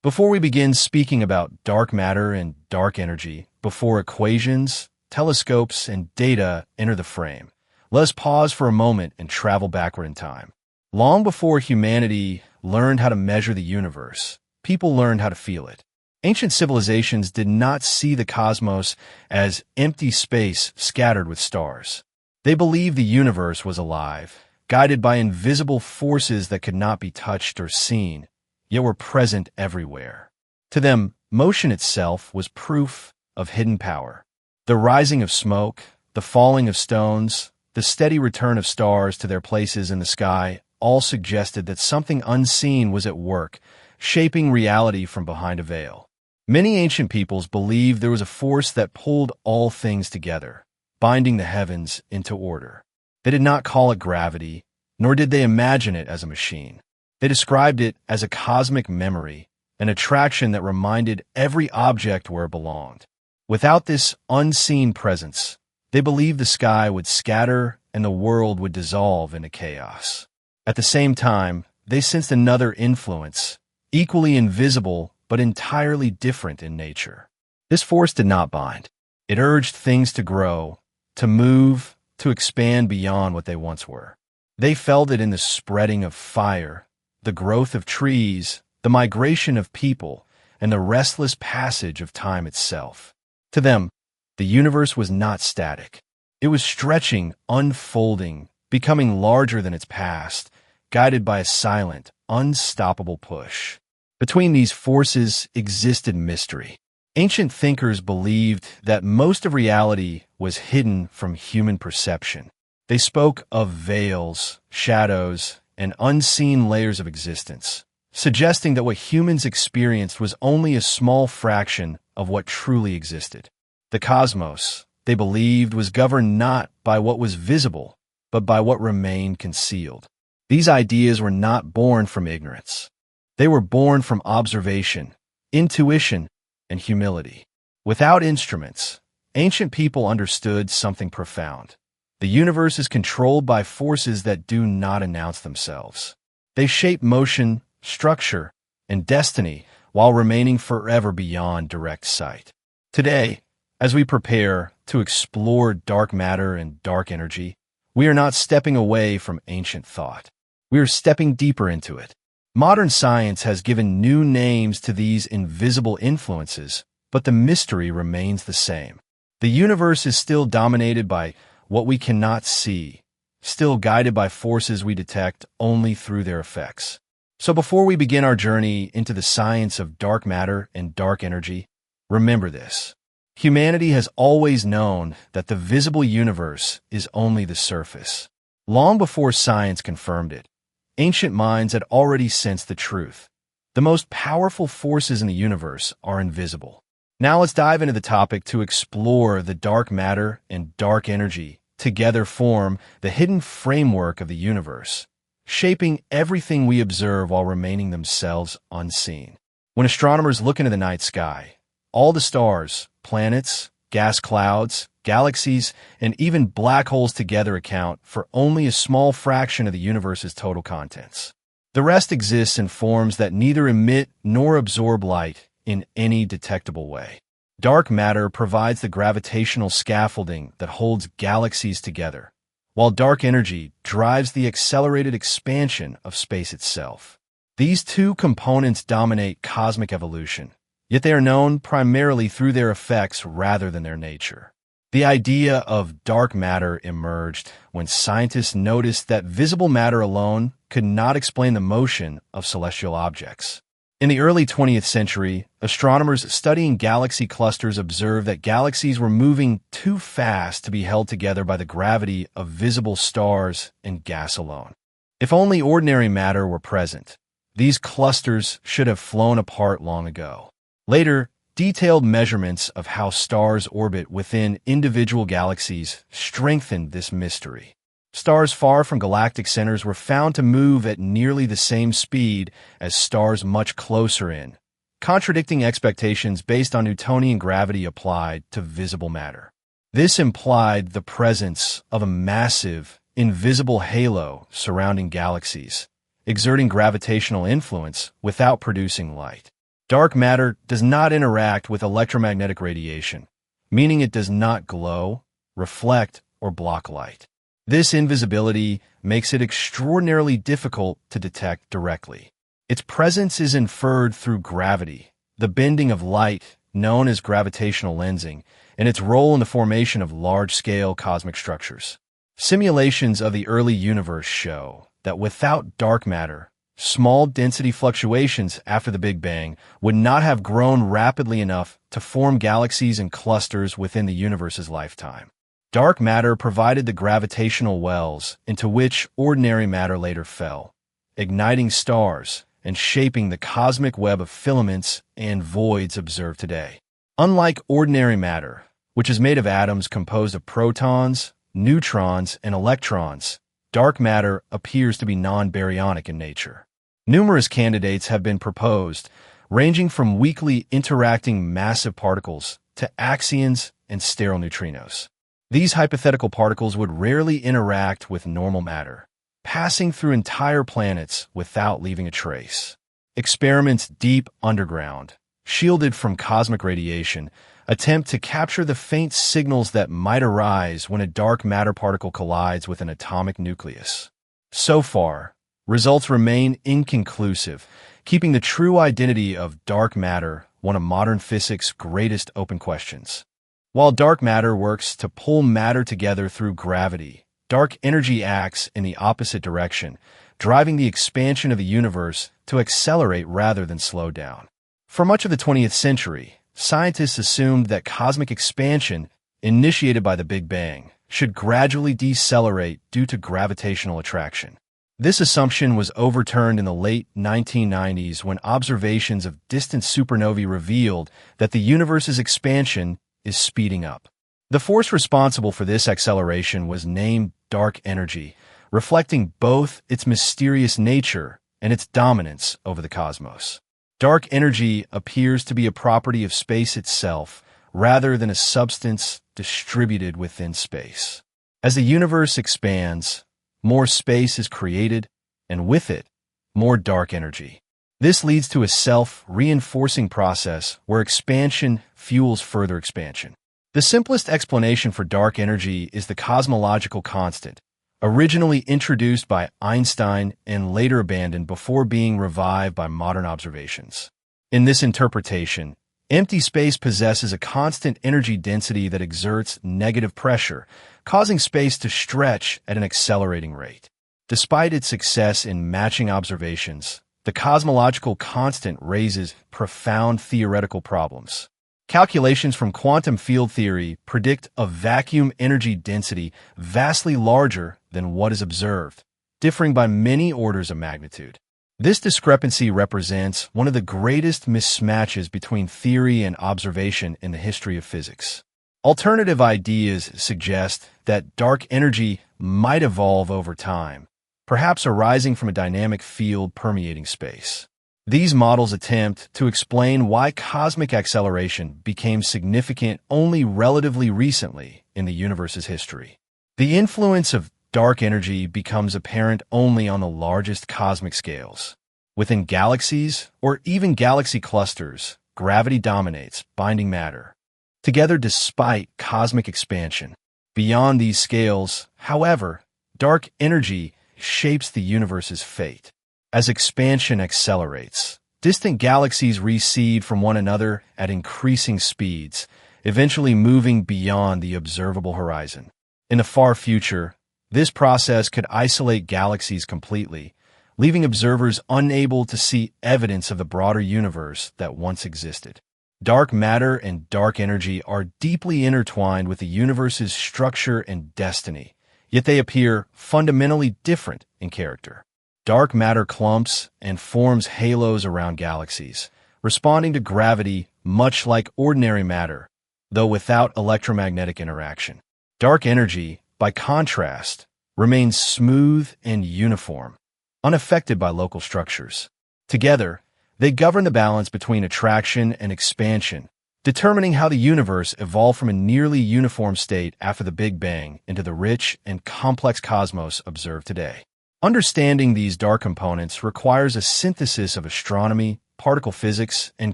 Before we begin speaking about dark matter and dark energy, before equations, telescopes, and data enter the frame, let us pause for a moment and travel backward in time. Long before humanity learned how to measure the universe, people learned how to feel it. Ancient civilizations did not see the cosmos as empty space scattered with stars. They believed the universe was alive, guided by invisible forces that could not be touched or seen, yet were present everywhere. To them, motion itself was proof of hidden power. The rising of smoke, the falling of stones, the steady return of stars to their places in the sky all suggested that something unseen was at work, shaping reality from behind a veil. Many ancient peoples believed there was a force that pulled all things together, binding the heavens into order. They did not call it gravity, nor did they imagine it as a machine. They described it as a cosmic memory, an attraction that reminded every object where it belonged. Without this unseen presence, they believed the sky would scatter and the world would dissolve into chaos. At the same time, they sensed another influence, equally invisible but entirely different in nature. This force did not bind. It urged things to grow, to move, to expand beyond what they once were. They felt it in the spreading of fire, the growth of trees, the migration of people, and the restless passage of time itself. To them, the universe was not static. It was stretching, unfolding, becoming larger than its past, guided by a silent, unstoppable push. Between these forces existed mystery. Ancient thinkers believed that most of reality was hidden from human perception. They spoke of veils, shadows, and unseen layers of existence, suggesting that what humans experienced was only a small fraction of what truly existed. The cosmos, they believed, was governed not by what was visible, but by what remained concealed. These ideas were not born from ignorance. They were born from observation, intuition, and humility. Without instruments, ancient people understood something profound. The universe is controlled by forces that do not announce themselves. They shape motion, structure, and destiny while remaining forever beyond direct sight. Today, as we prepare to explore dark matter and dark energy, we are not stepping away from ancient thought. We are stepping deeper into it. Modern science has given new names to these invisible influences, but the mystery remains the same. The universe is still dominated by what we cannot see, still guided by forces we detect only through their effects. So before we begin our journey into the science of dark matter and dark energy, remember this. Humanity has always known that the visible universe is only the surface. Long before science confirmed it, ancient minds had already sensed the truth. The most powerful forces in the universe are invisible. Now let's dive into the topic to explore the dark matter and dark energy together form the hidden framework of the universe, shaping everything we observe while remaining themselves unseen. When astronomers look into the night sky, all the stars, planets, gas clouds, galaxies, and even black holes together account for only a small fraction of the universe's total contents. The rest exists in forms that neither emit nor absorb light in any detectable way. Dark matter provides the gravitational scaffolding that holds galaxies together, while dark energy drives the accelerated expansion of space itself. These two components dominate cosmic evolution, yet they are known primarily through their effects rather than their nature. The idea of dark matter emerged when scientists noticed that visible matter alone could not explain the motion of celestial objects. In the early 20th century, astronomers studying galaxy clusters observed that galaxies were moving too fast to be held together by the gravity of visible stars and gas alone. If only ordinary matter were present, these clusters should have flown apart long ago. Later, detailed measurements of how stars orbit within individual galaxies strengthened this mystery. Stars far from galactic centers were found to move at nearly the same speed as stars much closer in, contradicting expectations based on Newtonian gravity applied to visible matter. This implied the presence of a massive, invisible halo surrounding galaxies, exerting gravitational influence without producing light. Dark matter does not interact with electromagnetic radiation, meaning it does not glow, reflect, or block light. This invisibility makes it extraordinarily difficult to detect directly. Its presence is inferred through gravity, the bending of light, known as gravitational lensing, and its role in the formation of large-scale cosmic structures. Simulations of the early universe show that without dark matter, small density fluctuations after the Big Bang would not have grown rapidly enough to form galaxies and clusters within the universe's lifetime. Dark matter provided the gravitational wells into which ordinary matter later fell, igniting stars and shaping the cosmic web of filaments and voids observed today. Unlike ordinary matter, which is made of atoms composed of protons, neutrons, and electrons, dark matter appears to be non-baryonic in nature. Numerous candidates have been proposed, ranging from weakly interacting massive particles to axions and sterile neutrinos. These hypothetical particles would rarely interact with normal matter, passing through entire planets without leaving a trace. Experiments deep underground, shielded from cosmic radiation, attempt to capture the faint signals that might arise when a dark matter particle collides with an atomic nucleus. So far, results remain inconclusive, keeping the true identity of dark matter one of modern physics' greatest open questions. While dark matter works to pull matter together through gravity, dark energy acts in the opposite direction, driving the expansion of the universe to accelerate rather than slow down. For much of the 20th century, scientists assumed that cosmic expansion, initiated by the Big Bang, should gradually decelerate due to gravitational attraction. This assumption was overturned in the late 1990s when observations of distant supernovae revealed that the universe's expansion is speeding up. The force responsible for this acceleration was named dark energy, reflecting both its mysterious nature and its dominance over the cosmos. Dark energy appears to be a property of space itself, rather than a substance distributed within space. As the universe expands, more space is created, and with it, more dark energy. This leads to a self-reinforcing process where expansion fuels further expansion. The simplest explanation for dark energy is the cosmological constant, originally introduced by Einstein and later abandoned before being revived by modern observations. In this interpretation, empty space possesses a constant energy density that exerts negative pressure, causing space to stretch at an accelerating rate. Despite its success in matching observations, the cosmological constant raises profound theoretical problems. Calculations from quantum field theory predict a vacuum energy density vastly larger than what is observed, differing by many orders of magnitude. This discrepancy represents one of the greatest mismatches between theory and observation in the history of physics. Alternative ideas suggest that dark energy might evolve over time, perhaps arising from a dynamic field permeating space. These models attempt to explain why cosmic acceleration became significant only relatively recently in the universe's history. The influence of dark energy becomes apparent only on the largest cosmic scales. Within galaxies, or even galaxy clusters, gravity dominates, binding matter together despite cosmic expansion. Beyond these scales, however, dark energy shapes the universe's fate. As expansion accelerates, distant galaxies recede from one another at increasing speeds, eventually moving beyond the observable horizon. In the far future, this process could isolate galaxies completely, leaving observers unable to see evidence of the broader universe that once existed. Dark matter and dark energy are deeply intertwined with the universe's structure and destiny, yet they appear fundamentally different in character. Dark matter clumps and forms halos around galaxies, responding to gravity much like ordinary matter, though without electromagnetic interaction. Dark energy, by contrast, remains smooth and uniform, unaffected by local structures. Together, they govern the balance between attraction and expansion, determining how the universe evolved from a nearly uniform state after the Big Bang into the rich and complex cosmos observed today. Understanding these dark components requires a synthesis of astronomy, particle physics and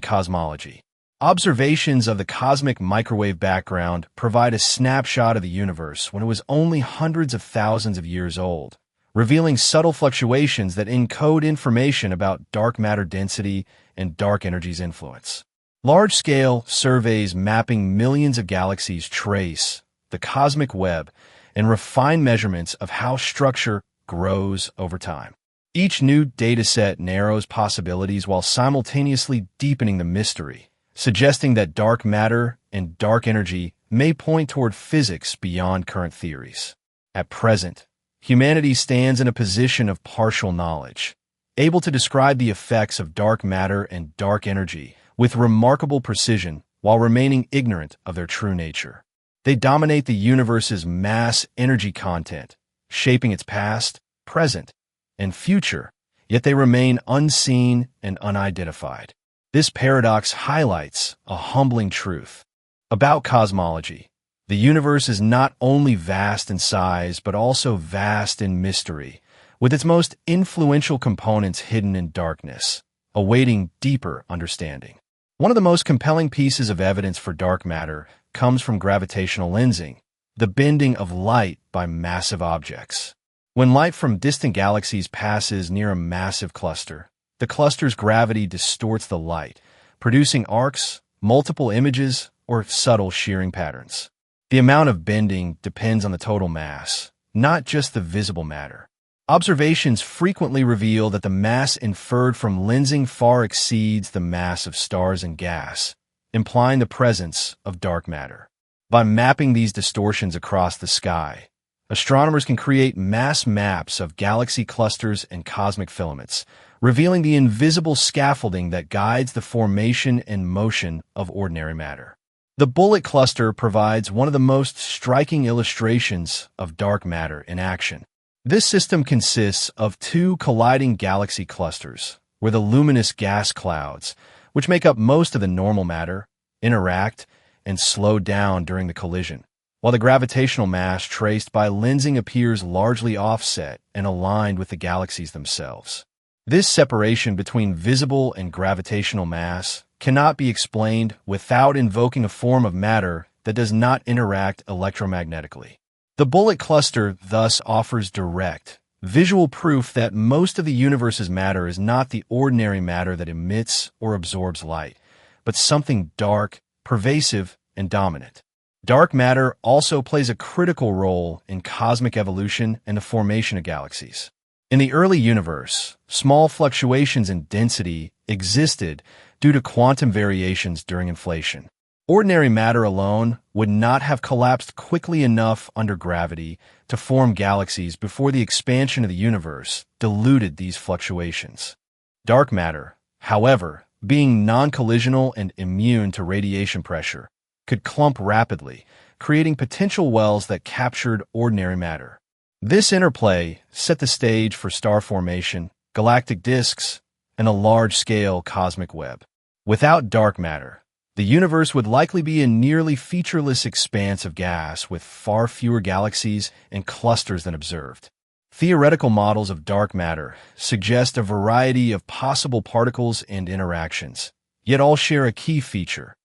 cosmology. Observations of the cosmic microwave background provide a snapshot of the universe when it was only hundreds of thousands of years old, revealing subtle fluctuations that encode information about dark matter density and dark energy's influence. Large-scale surveys mapping millions of galaxies trace the cosmic web and refine measurements of how structure grows over time. Each new dataset narrows possibilities while simultaneously deepening the mystery, suggesting that dark matter and dark energy may point toward physics beyond current theories. At present, humanity stands in a position of partial knowledge, able to describe the effects of dark matter and dark energy with remarkable precision while remaining ignorant of their true nature. They dominate the universe's mass energy content, shaping its past, present, and future, yet they remain unseen and unidentified. This paradox highlights a humbling truth about cosmology. The universe is not only vast in size, but also vast in mystery, with its most influential components hidden in darkness, awaiting deeper understanding. One of the most compelling pieces of evidence for dark matter comes from gravitational lensing, the bending of light by massive objects. When light from distant galaxies passes near a massive cluster, the cluster's gravity distorts the light, producing arcs, multiple images, or subtle shearing patterns. The amount of bending depends on the total mass, not just the visible matter. Observations frequently reveal that the mass inferred from lensing far exceeds the mass of stars and gas, implying the presence of dark matter. By mapping these distortions across the sky, astronomers can create mass maps of galaxy clusters and cosmic filaments, revealing the invisible scaffolding that guides the formation and motion of ordinary matter. The bullet cluster provides one of the most striking illustrations of dark matter in action. This system consists of two colliding galaxy clusters, where the luminous gas clouds, which make up most of the normal matter, interact and slow down during the collision, while the gravitational mass traced by lensing appears largely offset and aligned with the galaxies themselves. This separation between visible and gravitational mass cannot be explained without invoking a form of matter that does not interact electromagnetically. The bullet cluster thus offers direct, visual proof that most of the universe's matter is not the ordinary matter that emits or absorbs light, but something dark, pervasive, and dominant. Dark matter also plays a critical role in cosmic evolution and the formation of galaxies. In the early universe, small fluctuations in density existed due to quantum variations during inflation. Ordinary matter alone would not have collapsed quickly enough under gravity to form galaxies before the expansion of the universe diluted these fluctuations. Dark matter, however, being non-collisional and immune to radiation pressure, could clump rapidly, creating potential wells that captured ordinary matter. This interplay set the stage for star formation, galactic disks, and a large-scale cosmic web. Without dark matter, the universe would likely be a nearly featureless expanse of gas with far fewer galaxies and clusters than observed. Theoretical models of dark matter suggest a variety of possible particles and interactions, yet all share a key feature: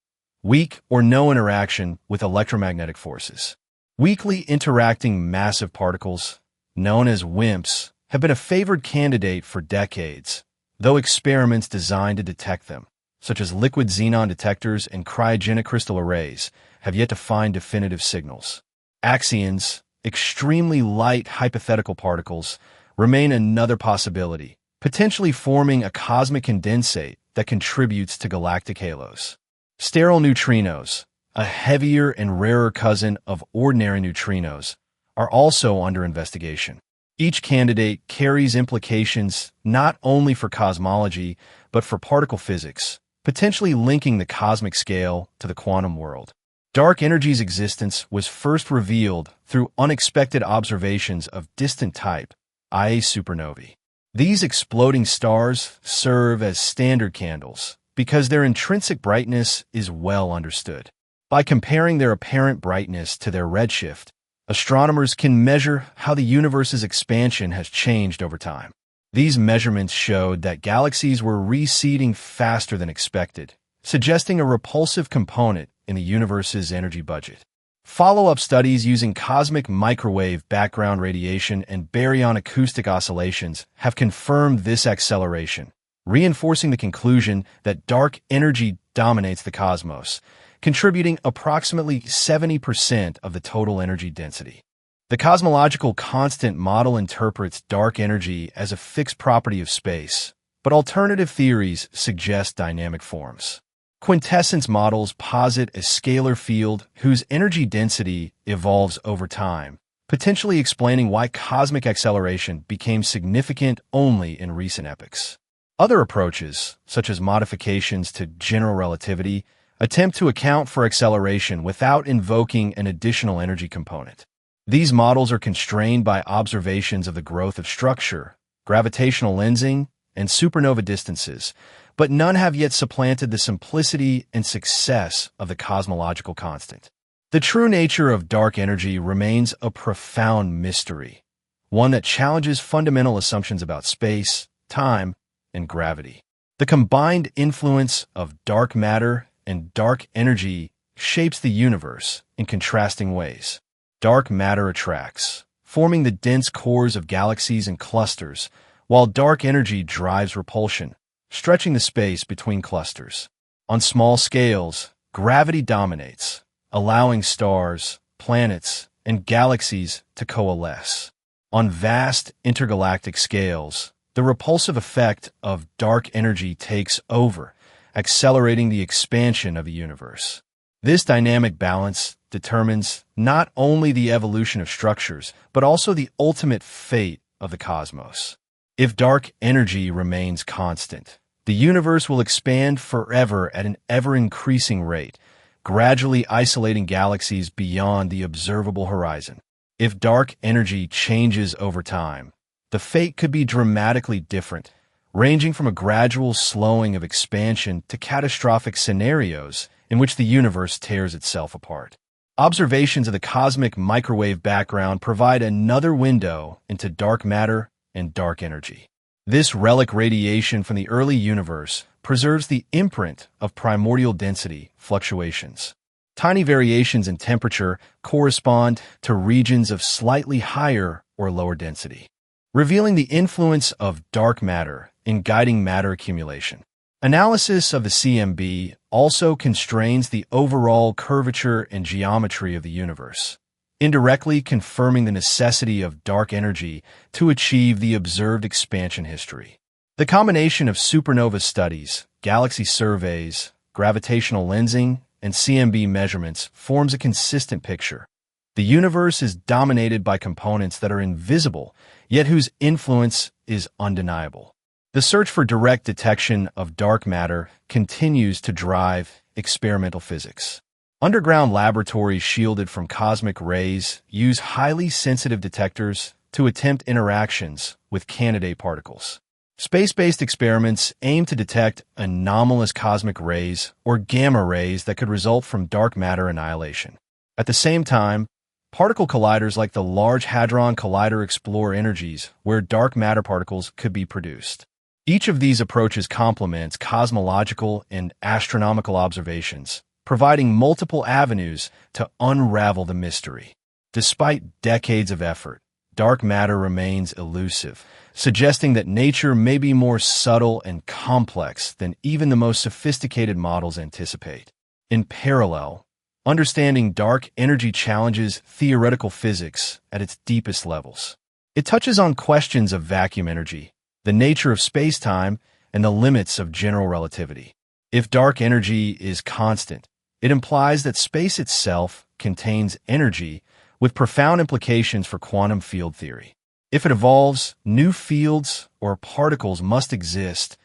weak or no interaction with electromagnetic forces. Weakly interacting massive particles, known as WIMPs, have been a favored candidate for decades, though experiments designed to detect them, such as liquid xenon detectors and cryogenic crystal arrays, have yet to find definitive signals. Axions, extremely light hypothetical particles, remain another possibility, potentially forming a cosmic condensate that contributes to galactic halos. Sterile neutrinos, a heavier and rarer cousin of ordinary neutrinos, are also under investigation. Each candidate carries implications not only for cosmology, but for particle physics, potentially linking the cosmic scale to the quantum world. Dark energy's existence was first revealed through unexpected observations of distant type, Ia supernovae. These exploding stars serve as standard candles because their intrinsic brightness is well understood. By comparing their apparent brightness to their redshift, astronomers can measure how the universe's expansion has changed over time. These measurements showed that galaxies were reseeding faster than expected, suggesting a repulsive component in the universe's energy budget. Follow-up studies using cosmic microwave background radiation and baryon acoustic oscillations have confirmed this acceleration, reinforcing the conclusion that dark energy dominates the cosmos, contributing approximately 70% of the total energy density. The cosmological constant model interprets dark energy as a fixed property of space, but alternative theories suggest dynamic forms. Quintessence models posit a scalar field whose energy density evolves over time, potentially explaining why cosmic acceleration became significant only in recent epochs. Other approaches, such as modifications to general relativity, attempt to account for acceleration without invoking an additional energy component. These models are constrained by observations of the growth of structure, gravitational lensing, and supernova distances, but none have yet supplanted the simplicity and success of the cosmological constant. The true nature of dark energy remains a profound mystery, one that challenges fundamental assumptions about space, time, and gravity. The combined influence of dark matter and dark energy shapes the universe in contrasting ways. Dark matter attracts, forming the dense cores of galaxies and clusters, while dark energy drives repulsion, stretching the space between clusters. On small scales, gravity dominates, allowing stars, planets, and galaxies to coalesce. On vast intergalactic scales, the repulsive effect of dark energy takes over, accelerating the expansion of the universe. This dynamic balance determines not only the evolution of structures, but also the ultimate fate of the cosmos. If dark energy remains constant, the universe will expand forever at an ever-increasing rate, gradually isolating galaxies beyond the observable horizon. If dark energy changes over time, the fate could be dramatically different, ranging from a gradual slowing of expansion to catastrophic scenarios in which the universe tears itself apart. Observations of the cosmic microwave background provide another window into dark matter and dark energy. This relic radiation from the early universe preserves the imprint of primordial density fluctuations. Tiny variations in temperature correspond to regions of slightly higher or lower density, revealing the influence of dark matter in guiding matter accumulation. Analysis of the CMB also constrains the overall curvature and geometry of the universe, indirectly confirming the necessity of dark energy to achieve the observed expansion history. The combination of supernova studies, galaxy surveys, gravitational lensing, and CMB measurements forms a consistent picture. The universe is dominated by components that are invisible, yet whose influence is undeniable. The search for direct detection of dark matter continues to drive experimental physics. Underground laboratories shielded from cosmic rays use highly sensitive detectors to attempt interactions with candidate particles. Space-based experiments aim to detect anomalous cosmic rays or gamma rays that could result from dark matter annihilation. At the same time, particle colliders like the Large Hadron Collider explore energies where dark matter particles could be produced. Each of these approaches complements cosmological and astronomical observations, providing multiple avenues to unravel the mystery. Despite decades of effort, dark matter remains elusive, suggesting that nature may be more subtle and complex than even the most sophisticated models anticipate. In parallel, understanding dark energy challenges theoretical physics at its deepest levels. It touches on questions of vacuum energy, the nature of space-time, and the limits of general relativity. If dark energy is constant, it implies that space itself contains energy with profound implications for quantum field theory. If it evolves, new fields or particles must exist,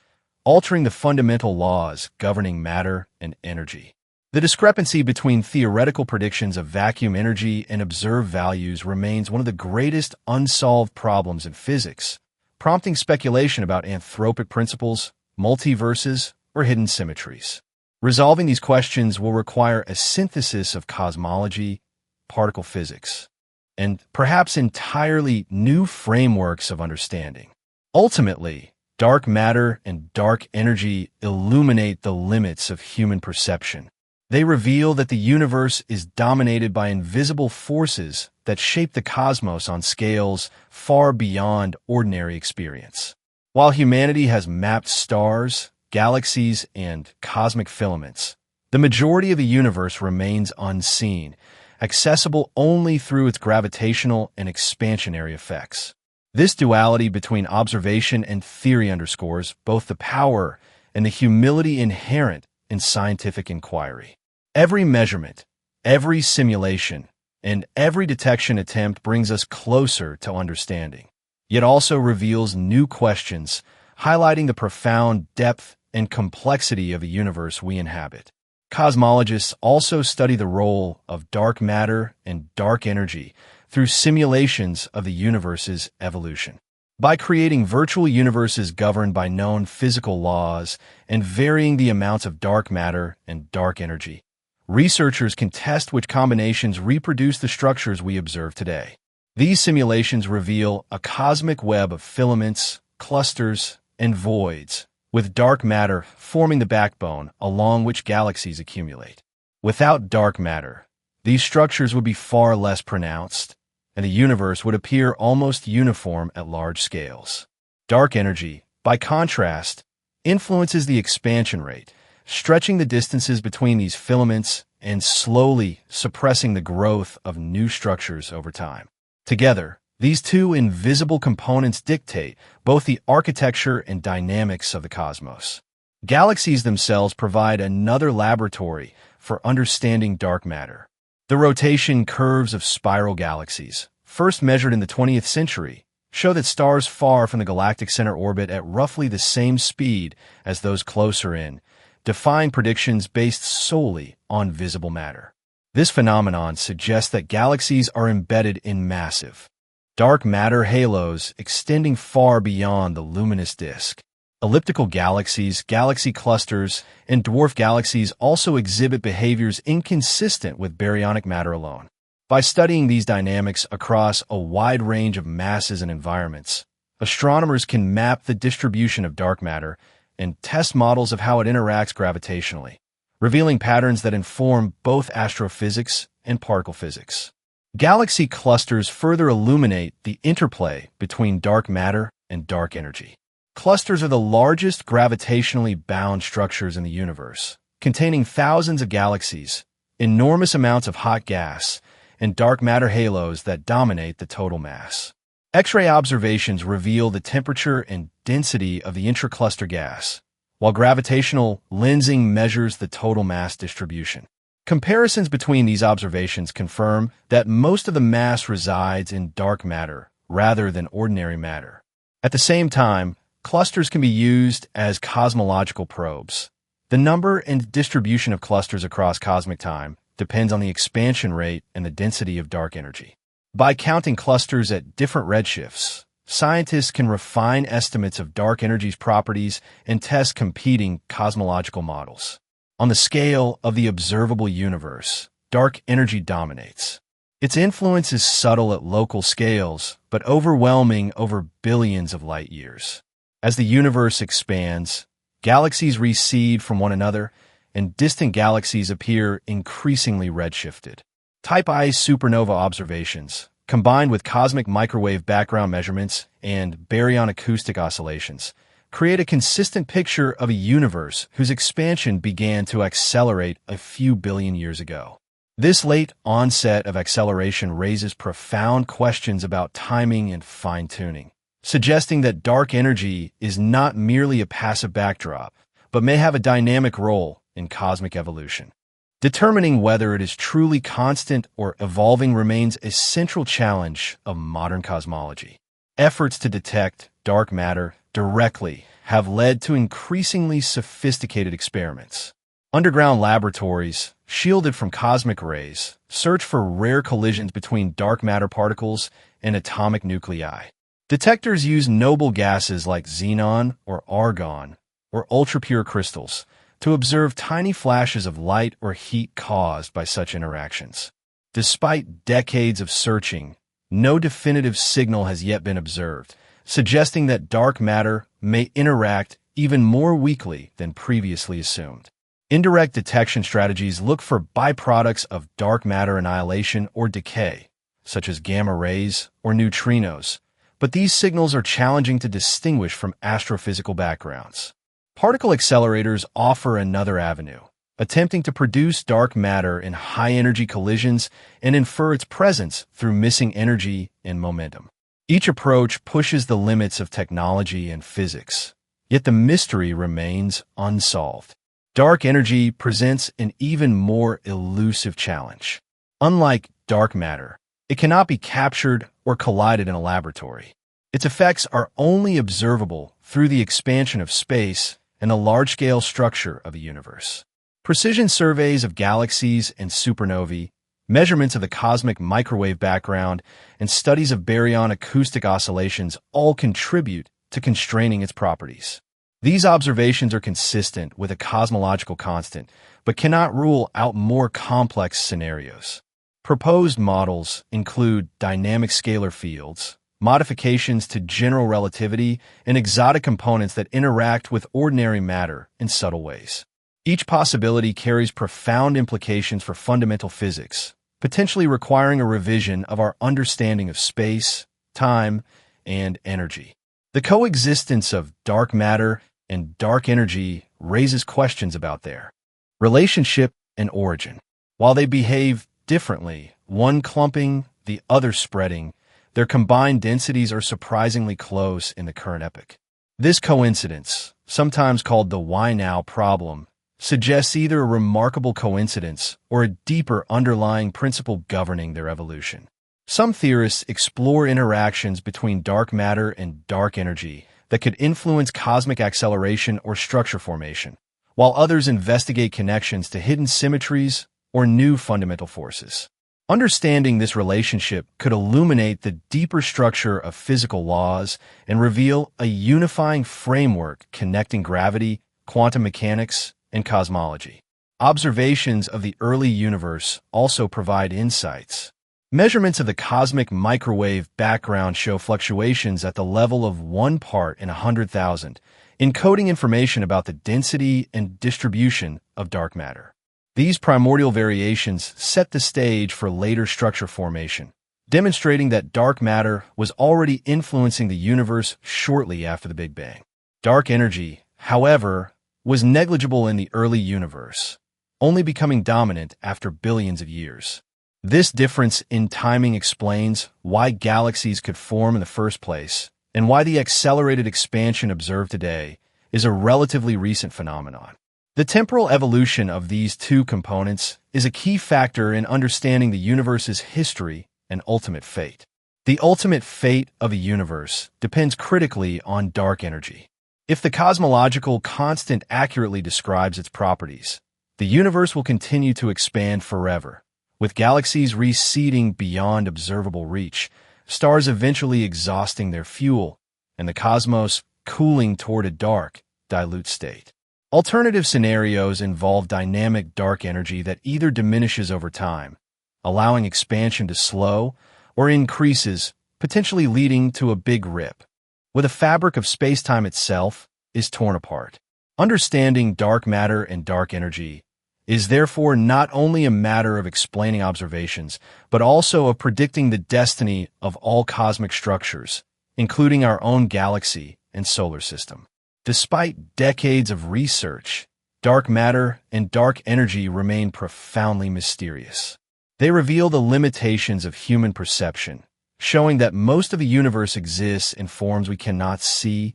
altering the fundamental laws governing matter and energy. The discrepancy between theoretical predictions of vacuum energy and observed values remains one of the greatest unsolved problems in physics, prompting speculation about anthropic principles, multiverses, or hidden symmetries. Resolving these questions will require a synthesis of cosmology, particle physics, and perhaps entirely new frameworks of understanding. Ultimately, dark matter and dark energy illuminate the limits of human perception. They reveal that the universe is dominated by invisible forces that shape the cosmos on scales far beyond ordinary experience. While humanity has mapped stars, galaxies, and cosmic filaments, the majority of the universe remains unseen, accessible only through its gravitational and expansionary effects. This duality between observation and theory underscores both the power and the humility inherent in scientific inquiry. Every measurement, every simulation, and every detection attempt brings us closer to understanding, yet also reveals new questions, highlighting the profound depth and complexity of the universe we inhabit. Cosmologists also study the role of dark matter and dark energy through simulations of the universe's evolution. By creating virtual universes governed by known physical laws and varying the amounts of dark matter and dark energy, researchers can test which combinations reproduce the structures we observe today. These simulations reveal a cosmic web of filaments, clusters, and voids, with dark matter forming the backbone along which galaxies accumulate. Without dark matter, these structures would be far less pronounced, and the universe would appear almost uniform at large scales. Dark energy, by contrast, influences the expansion rate, stretching the distances between these filaments and slowly suppressing the growth of new structures over time. Together, these two invisible components dictate both the architecture and dynamics of the cosmos. Galaxies themselves provide another laboratory for understanding dark matter. The rotation curves of spiral galaxies, first measured in the 20th century, show that stars far from the galactic center orbit at roughly the same speed as those closer in, defying predictions based solely on visible matter. This phenomenon suggests that galaxies are embedded in massive, dark matter halos extending far beyond the luminous disk. Elliptical galaxies, galaxy clusters, and dwarf galaxies also exhibit behaviors inconsistent with baryonic matter alone. By studying these dynamics across a wide range of masses and environments, astronomers can map the distribution of dark matter and test models of how it interacts gravitationally, revealing patterns that inform both astrophysics and particle physics. Galaxy clusters further illuminate the interplay between dark matter and dark energy. Clusters are the largest gravitationally bound structures in the universe, containing thousands of galaxies, enormous amounts of hot gas, and dark matter halos that dominate the total mass. X-ray observations reveal the temperature and density of the intracluster gas, while gravitational lensing measures the total mass distribution. Comparisons between these observations confirm that most of the mass resides in dark matter rather than ordinary matter. At the same time, clusters can be used as cosmological probes. The number and distribution of clusters across cosmic time depends on the expansion rate and the density of dark energy. By counting clusters at different redshifts, scientists can refine estimates of dark energy's properties and test competing cosmological models. On the scale of the observable universe, dark energy dominates. Its influence is subtle at local scales, but overwhelming over billions of light years. As the universe expands, galaxies recede from one another, and distant galaxies appear increasingly redshifted. Type I supernova observations, combined with cosmic microwave background measurements and baryon acoustic oscillations, create a consistent picture of a universe whose expansion began to accelerate a few billion years ago. This late onset of acceleration raises profound questions about timing and fine-tuning, suggesting that dark energy is not merely a passive backdrop, but may have a dynamic role in cosmic evolution. Determining whether it is truly constant or evolving remains a central challenge of modern cosmology. Efforts to detect dark matter directly have led to increasingly sophisticated experiments. Underground laboratories, shielded from cosmic rays, search for rare collisions between dark matter particles and atomic nuclei. Detectors use noble gases like xenon or argon or ultrapure crystals to observe tiny flashes of light or heat caused by such interactions. Despite decades of searching, no definitive signal has yet been observed, suggesting that dark matter may interact even more weakly than previously assumed. Indirect detection strategies look for byproducts of dark matter annihilation or decay, such as gamma rays or neutrinos, but these signals are challenging to distinguish from astrophysical backgrounds. Particle accelerators offer another avenue, attempting to produce dark matter in high-energy collisions and infer its presence through missing energy and momentum. Each approach pushes the limits of technology and physics, yet the mystery remains unsolved. Dark energy presents an even more elusive challenge. Unlike dark matter, it cannot be captured or collided in a laboratory. Its effects are only observable through the expansion of space and the large-scale structure of a universe. Precision surveys of galaxies and supernovae, measurements of the cosmic microwave background, and studies of baryon acoustic oscillations all contribute to constraining its properties. These observations are consistent with a cosmological constant, but cannot rule out more complex scenarios. Proposed models include dynamic scalar fields, modifications to general relativity, and exotic components that interact with ordinary matter in subtle ways. Each possibility carries profound implications for fundamental physics, potentially requiring a revision of our understanding of space, time, and energy. The coexistence of dark matter and dark energy raises questions about their relationship and origin. While they behave differently, one clumping, the other spreading, their combined densities are surprisingly close in the current epoch. This coincidence, sometimes called the why now problem, suggests either a remarkable coincidence or a deeper underlying principle governing their evolution. Some theorists explore interactions between dark matter and dark energy that could influence cosmic acceleration or structure formation, while others investigate connections to hidden symmetries or new fundamental forces. Understanding this relationship could illuminate the deeper structure of physical laws and reveal a unifying framework connecting gravity, quantum mechanics, and cosmology. Observations of the early universe also provide insights. Measurements of the cosmic microwave background show fluctuations at the level of 1 part in 100,000, encoding information about the density and distribution of dark matter. These primordial variations set the stage for later structure formation, demonstrating that dark matter was already influencing the universe shortly after the Big Bang. Dark energy, however, was negligible in the early universe, only becoming dominant after billions of years. This difference in timing explains why galaxies could form in the first place and why the accelerated expansion observed today is a relatively recent phenomenon. The temporal evolution of these two components is a key factor in understanding the universe's history and ultimate fate. The ultimate fate of a universe depends critically on dark energy. If the cosmological constant accurately describes its properties, the universe will continue to expand forever, with galaxies receding beyond observable reach, stars eventually exhausting their fuel, and the cosmos cooling toward a dark, dilute state. Alternative scenarios involve dynamic dark energy that either diminishes over time, allowing expansion to slow, or increases, potentially leading to a big rip, where the fabric of spacetime itself is torn apart. Understanding dark matter and dark energy is therefore not only a matter of explaining observations, but also of predicting the destiny of all cosmic structures, including our own galaxy and solar system. Despite decades of research, dark matter and dark energy remain profoundly mysterious. They reveal the limitations of human perception, showing that most of the universe exists in forms we cannot see,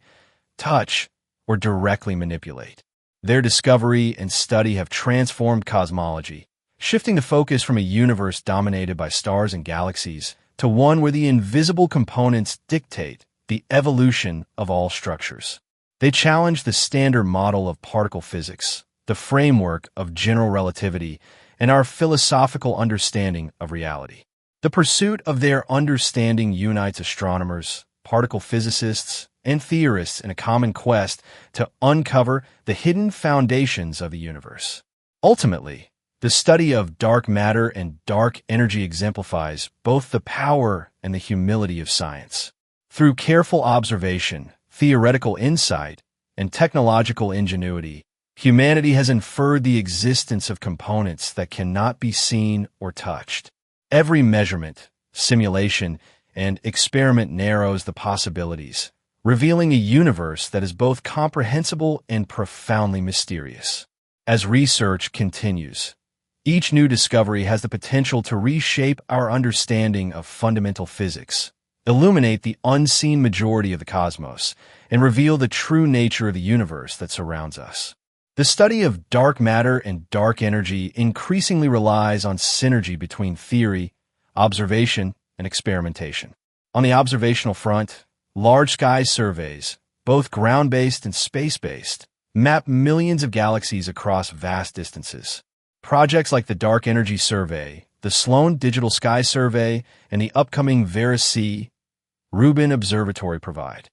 touch, or directly manipulate. Their discovery and study have transformed cosmology, shifting the focus from a universe dominated by stars and galaxies to one where the invisible components dictate the evolution of all structures. They challenge the standard model of particle physics, the framework of general relativity, and our philosophical understanding of reality. The pursuit of their understanding unites astronomers, particle physicists, and theorists in a common quest to uncover the hidden foundations of the universe. Ultimately, the study of dark matter and dark energy exemplifies both the power and the humility of science. Through careful observation, theoretical insight, and technological ingenuity, humanity has inferred the existence of components that cannot be seen or touched. Every measurement, simulation, and experiment narrows the possibilities, revealing a universe that is both comprehensible and profoundly mysterious. As research continues, each new discovery has the potential to reshape our understanding of fundamental physics, illuminate the unseen majority of the cosmos, and reveal the true nature of the universe that surrounds us. The study of dark matter and dark energy increasingly relies on synergy between theory, observation, and experimentation. On the observational front, large sky surveys, both ground-based and space-based, map millions of galaxies across vast distances. Projects like the Dark Energy Survey, the Sloan Digital Sky Survey, and the upcoming Vera-C Rubin Observatory provide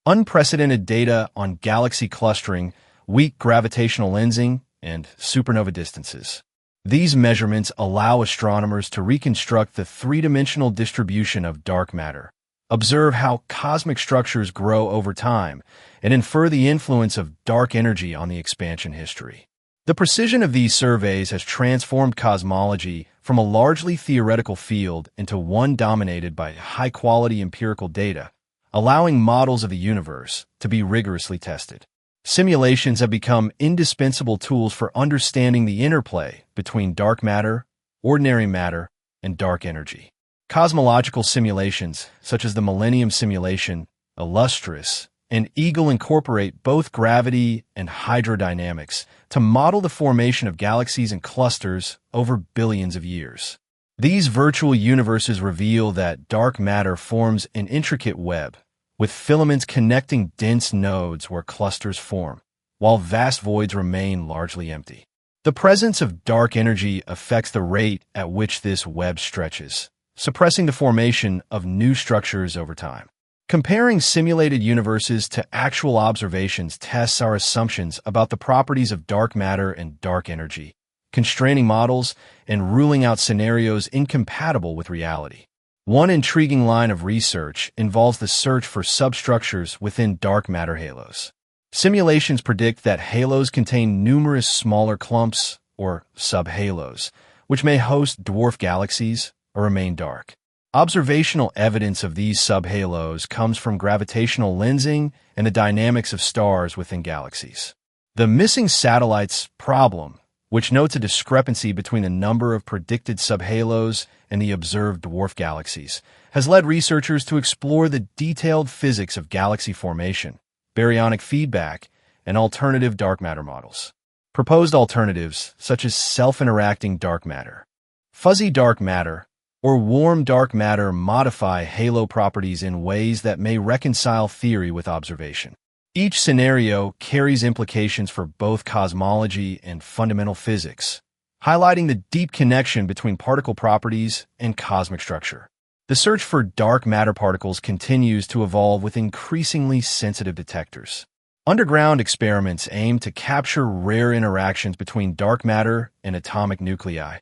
unprecedented data on galaxy clustering, weak gravitational lensing, and supernova distances. These measurements allow astronomers to reconstruct the three-dimensional distribution of dark matter, observe how cosmic structures grow over time, and infer the influence of dark energy on the expansion history. The precision of these surveys has transformed cosmology from a largely theoretical field into one dominated by high-quality empirical data, allowing models of the universe to be rigorously tested. Simulations have become indispensable tools for understanding the interplay between dark matter, ordinary matter, and dark energy. Cosmological simulations, such as the Millennium Simulation, Illustris, and Eagle incorporate both gravity and hydrodynamics to model the formation of galaxies and clusters over billions of years. These virtual universes reveal that dark matter forms an intricate web, with filaments connecting dense nodes where clusters form, while vast voids remain largely empty. The presence of dark energy affects the rate at which this web stretches, suppressing the formation of new structures over time. Comparing simulated universes to actual observations tests our assumptions about the properties of dark matter and dark energy, constraining models and ruling out scenarios incompatible with reality. One intriguing line of research involves the search for substructures within dark matter halos. Simulations predict that halos contain numerous smaller clumps, or subhalos, which may host dwarf galaxies or remain dark. Observational evidence of these subhalos comes from gravitational lensing and the dynamics of stars within galaxies. The missing satellites problem, which notes a discrepancy between the number of predicted subhalos and the observed dwarf galaxies, has led researchers to explore the detailed physics of galaxy formation, baryonic feedback, and alternative dark matter models. Proposed alternatives, such as self-interacting dark matter, fuzzy dark matter, or warm dark matter, modify halo properties in ways that may reconcile theory with observation. Each scenario carries implications for both cosmology and fundamental physics, highlighting the deep connection between particle properties and cosmic structure. The search for dark matter particles continues to evolve with increasingly sensitive detectors. Underground experiments aim to capture rare interactions between dark matter and atomic nuclei,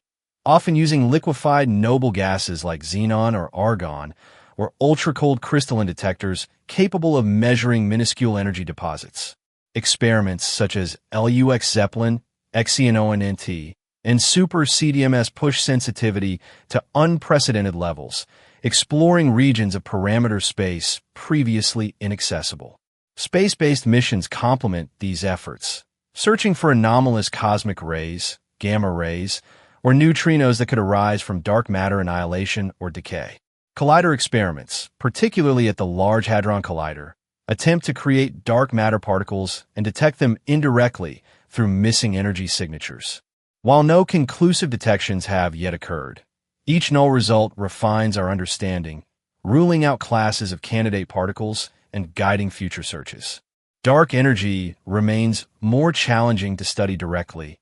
often using liquefied noble gases like xenon or argon, or ultra-cold crystalline detectors capable of measuring minuscule energy deposits. Experiments such as LUX Zeppelin, XENONNT, and Super CDMS push sensitivity to unprecedented levels, exploring regions of parameter space previously inaccessible. Space-based missions complement these efforts, searching for anomalous cosmic rays, gamma rays, or neutrinos that could arise from dark matter annihilation or decay. Collider experiments, particularly at the Large Hadron Collider, attempt to create dark matter particles and detect them indirectly through missing energy signatures. While no conclusive detections have yet occurred, each null result refines our understanding, ruling out classes of candidate particles and guiding future searches. Dark energy remains more challenging to study directly,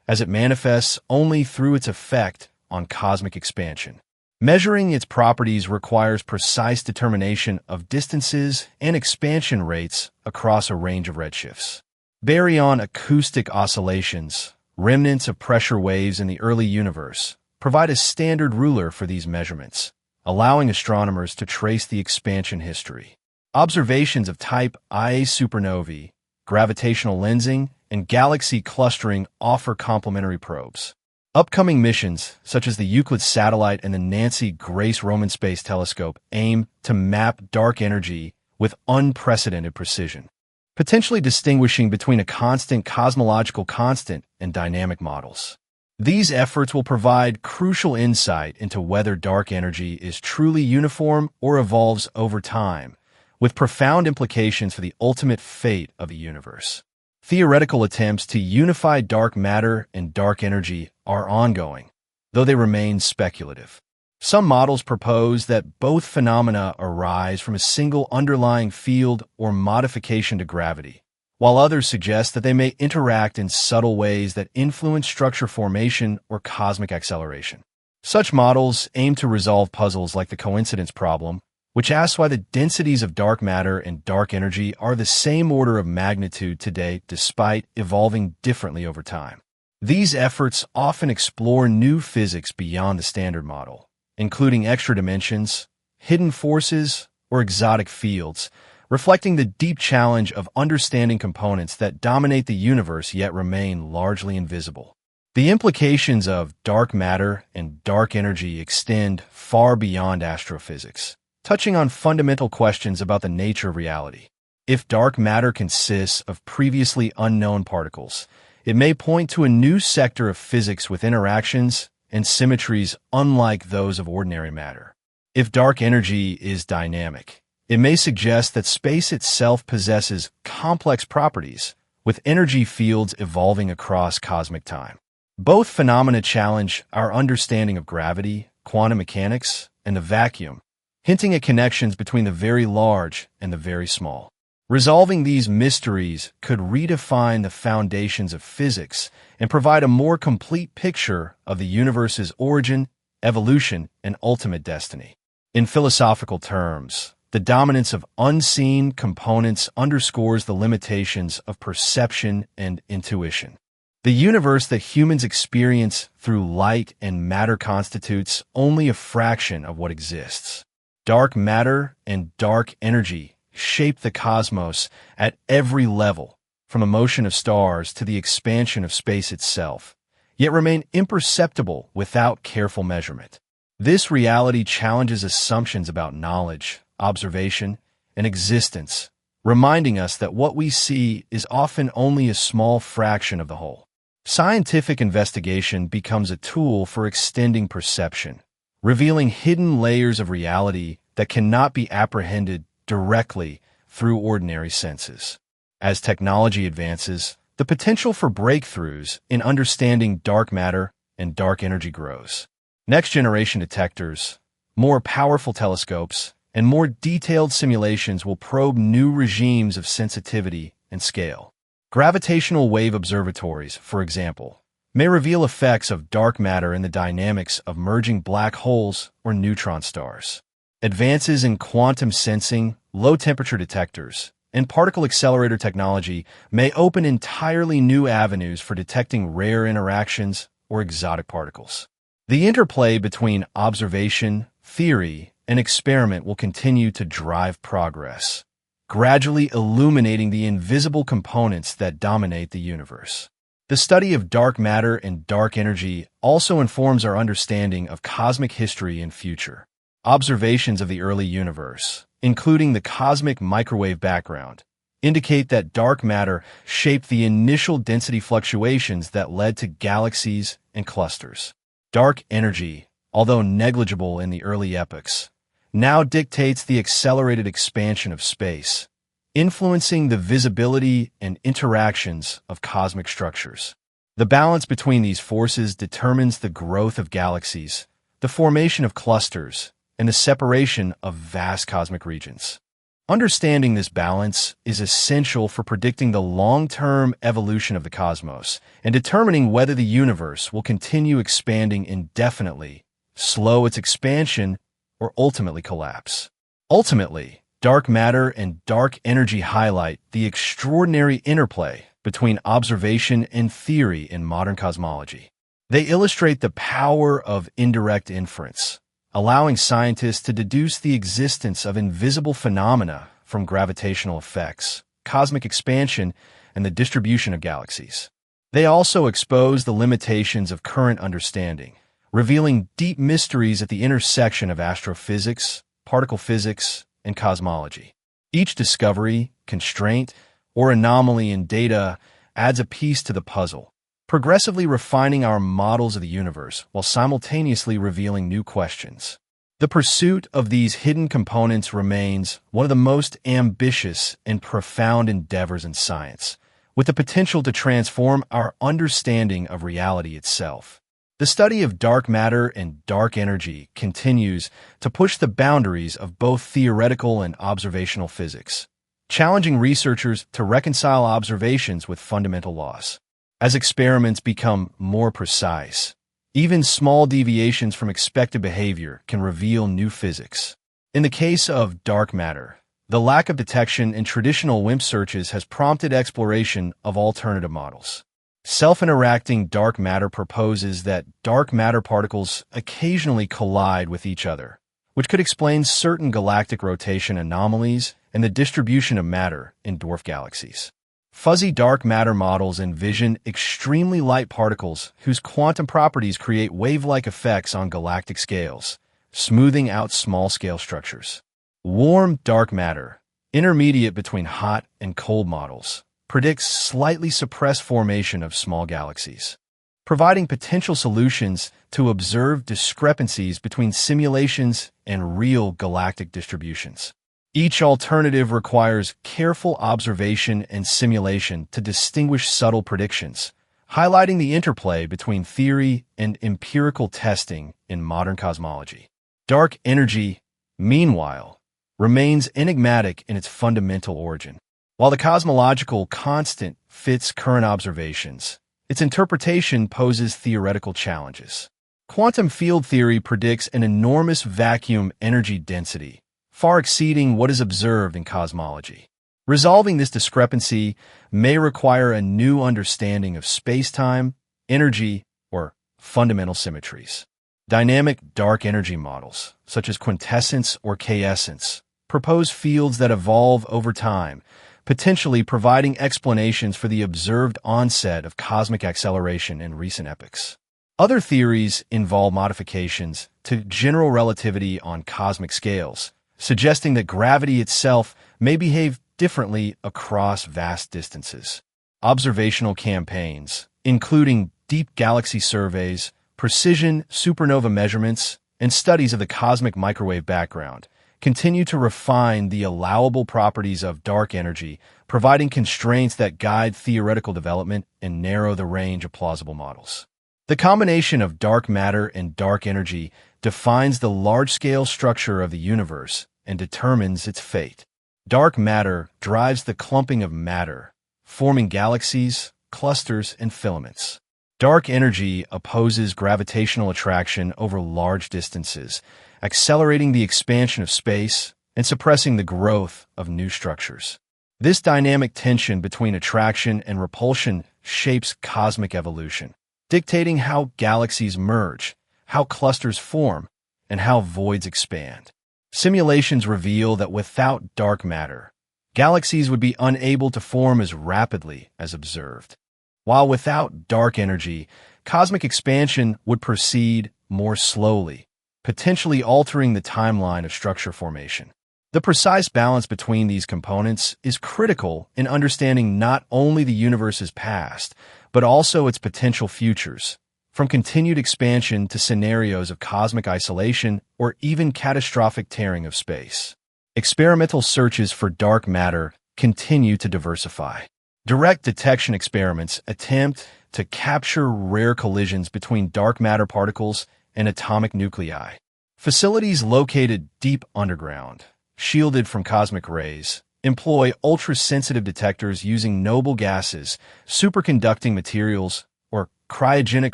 as it manifests only through its effect on cosmic expansion. Measuring its properties requires precise determination of distances and expansion rates across a range of redshifts. Baryon acoustic oscillations, remnants of pressure waves in the early universe, provide a standard ruler for these measurements, allowing astronomers to trace the expansion history. Observations of type Ia supernovae, gravitational lensing, and galaxy clustering offer complementary probes. Upcoming missions, such as the Euclid Satellite and the Nancy Grace Roman Space Telescope, aim to map dark energy with unprecedented precision, potentially distinguishing between a constant cosmological constant and dynamic models. These efforts will provide crucial insight into whether dark energy is truly uniform or evolves over time, with profound implications for the ultimate fate of the universe. Theoretical attempts to unify dark matter and dark energy are ongoing, though they remain speculative. Some models propose that both phenomena arise from a single underlying field or modification to gravity, while others suggest that they may interact in subtle ways that influence structure formation or cosmic acceleration. Such models aim to resolve puzzles like the coincidence problem, which asks why the densities of dark matter and dark energy are the same order of magnitude today despite evolving differently over time. These efforts often explore new physics beyond the standard model, including extra dimensions, hidden forces, or exotic fields, reflecting the deep challenge of understanding components that dominate the universe yet remain largely invisible. The implications of dark matter and dark energy extend far beyond astrophysics, touching on fundamental questions about the nature of reality. If dark matter consists of previously unknown particles, it may point to a new sector of physics with interactions and symmetries unlike those of ordinary matter. If dark energy is dynamic, it may suggest that space itself possesses complex properties, with energy fields evolving across cosmic time. Both phenomena challenge our understanding of gravity, quantum mechanics, and the vacuum, hinting at connections between the very large and the very small. Resolving these mysteries could redefine the foundations of physics and provide a more complete picture of the universe's origin, evolution, and ultimate destiny. In philosophical terms, the dominance of unseen components underscores the limitations of perception and intuition. The universe that humans experience through light and matter constitutes only a fraction of what exists. Dark matter and dark energy shape the cosmos at every level, from the motion of stars to the expansion of space itself, yet remain imperceptible without careful measurement. This reality challenges assumptions about knowledge, observation, and existence, reminding us that what we see is often only a small fraction of the whole. Scientific investigation becomes a tool for extending perception, revealing hidden layers of reality that cannot be apprehended directly through ordinary senses. As technology advances, the potential for breakthroughs in understanding dark matter and dark energy grows. Next-generation detectors, more powerful telescopes, and more detailed simulations will probe new regimes of sensitivity and scale. Gravitational wave observatories, for example, may reveal effects of dark matter in the dynamics of merging black holes or neutron stars. Advances in quantum sensing, low-temperature detectors, and particle accelerator technology may open entirely new avenues for detecting rare interactions or exotic particles. The interplay between observation, theory, and experiment will continue to drive progress, gradually illuminating the invisible components that dominate the universe. The study of dark matter and dark energy also informs our understanding of cosmic history and future. Observations of the early universe, including the cosmic microwave background, indicate that dark matter shaped the initial density fluctuations that led to galaxies and clusters. Dark energy, although negligible in the early epochs, now dictates the accelerated expansion of space, influencing the visibility and interactions of cosmic structures. The balance between these forces determines the growth of galaxies, the formation of clusters, and the separation of vast cosmic regions. Understanding this balance is essential for predicting the long-term evolution of the cosmos and determining whether the universe will continue expanding indefinitely, slow its expansion, or ultimately collapse. Ultimately, dark matter and dark energy highlight the extraordinary interplay between observation and theory in modern cosmology. They illustrate the power of indirect inference, allowing scientists to deduce the existence of invisible phenomena from gravitational effects, cosmic expansion, and the distribution of galaxies. They also expose the limitations of current understanding, revealing deep mysteries at the intersection of astrophysics, particle physics, and cosmology. Each discovery, constraint, or anomaly in data adds a piece to the puzzle, progressively refining our models of the universe while simultaneously revealing new questions. The pursuit of these hidden components remains one of the most ambitious and profound endeavors in science, with the potential to transform our understanding of reality itself. The study of dark matter and dark energy continues to push the boundaries of both theoretical and observational physics, challenging researchers to reconcile observations with fundamental laws. As experiments become more precise, even small deviations from expected behavior can reveal new physics. In the case of dark matter, the lack of detection in traditional WIMP searches has prompted exploration of alternative models. Self-interacting dark matter proposes that dark matter particles occasionally collide with each other, which could explain certain galactic rotation anomalies and the distribution of matter in dwarf galaxies. Fuzzy dark matter models envision extremely light particles whose quantum properties create wave-like effects on galactic scales, smoothing out small-scale structures. Warm dark matter, intermediate between hot and cold models, predicts slightly suppressed formation of small galaxies, providing potential solutions to observe discrepancies between simulations and real galactic distributions. Each alternative requires careful observation and simulation to distinguish subtle predictions, highlighting the interplay between theory and empirical testing in modern cosmology. Dark energy, meanwhile, remains enigmatic in its fundamental origin. While the cosmological constant fits current observations, its interpretation poses theoretical challenges. Quantum field theory predicts an enormous vacuum energy density, far exceeding what is observed in cosmology. Resolving this discrepancy may require a new understanding of space-time, energy, or fundamental symmetries. Dynamic dark energy models, such as quintessence or k-essence, propose fields that evolve over time, potentially providing explanations for the observed onset of cosmic acceleration in recent epochs. Other theories involve modifications to general relativity on cosmic scales, suggesting that gravity itself may behave differently across vast distances. Observational campaigns, including deep galaxy surveys, precision supernova measurements, and studies of the cosmic microwave background, continue to refine the allowable properties of dark energy, providing constraints that guide theoretical development and narrow the range of plausible models. The combination of dark matter and dark energy defines the large-scale structure of the universe and determines its fate. Dark matter drives the clumping of matter, forming galaxies, clusters, and filaments. Dark energy opposes gravitational attraction over large distances, accelerating the expansion of space and suppressing the growth of new structures. This dynamic tension between attraction and repulsion shapes cosmic evolution, dictating how galaxies merge, how clusters form, and how voids expand. Simulations reveal that without dark matter, galaxies would be unable to form as rapidly as observed, while without dark energy, cosmic expansion would proceed more slowly, potentially altering the timeline of structure formation. The precise balance between these components is critical in understanding not only the universe's past, but also its potential futures, from continued expansion to scenarios of cosmic isolation or even catastrophic tearing of space. Experimental searches for dark matter continue to diversify. Direct detection experiments attempt to capture rare collisions between dark matter particles and atomic nuclei. Facilities located deep underground, shielded from cosmic rays, employ ultra-sensitive detectors using noble gases, superconducting materials, or cryogenic